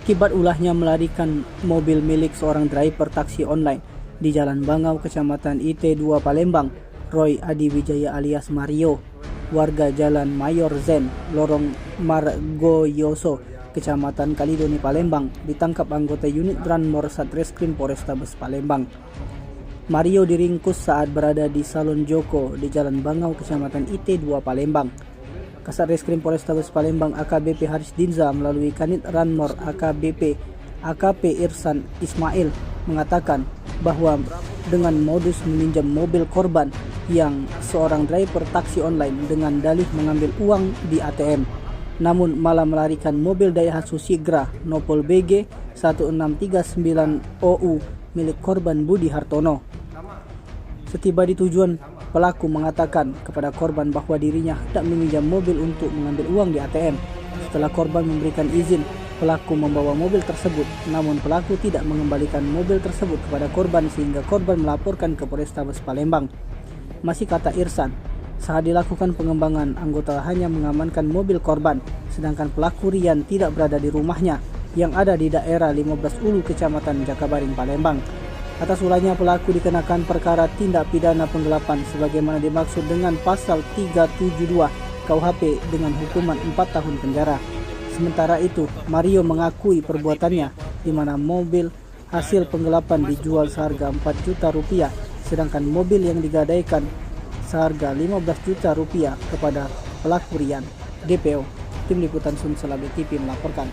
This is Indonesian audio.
akibat ulahnya melarikan mobil milik seorang driver taksi online di Jalan Bangau, Kecamatan IT2 Palembang. Roy Adi Wijaya alias Mario, warga Jalan Mayor Zen, Lorong Margoyoso, Kecamatan Kalidoni, Palembang, ditangkap anggota unit Ranmor Satreskrim Polrestabes Palembang. Mario diringkus saat berada di Salon Joko di Jalan Bangau, Kecamatan IT2 Palembang. Kasat Reskrim Polrestabes Palembang AKBP Haris Dinza melalui Kanit Ranmor AKP Irsan Ismail mengatakan bahwa dengan modus meminjam mobil korban yang seorang driver taksi online dengan dalih mengambil uang di ATM, namun malah melarikan mobil Daihatsu Sigra Nopol BG 1639 OU milik korban Budi Hartono. Setiba di tujuan, pelaku mengatakan kepada korban bahwa dirinya hendak meminjam mobil untuk mengambil uang di ATM. Setelah korban memberikan izin, pelaku membawa mobil tersebut, namun pelaku tidak mengembalikan mobil tersebut kepada korban sehingga korban melaporkan ke Polrestabes Palembang. Masih kata Irsan, saat dilakukan pengembangan, anggota hanya mengamankan mobil korban, sedangkan pelaku Rian tidak berada di rumahnya yang ada di daerah 15 Ulu, Kecamatan Jakabaring, Palembang. Atas ulahnya pelaku dikenakan perkara tindak pidana penggelapan sebagaimana dimaksud dengan pasal 372 KUHP dengan hukuman 4 tahun penjara. Sementara itu, Mario mengakui perbuatannya di mana mobil hasil penggelapan dijual seharga 4 juta rupiah, sedangkan mobil yang digadaikan seharga 15 juta rupiah kepada pelaku Rian. DPO, Tim Liputan Sun Selabe TV melaporkan.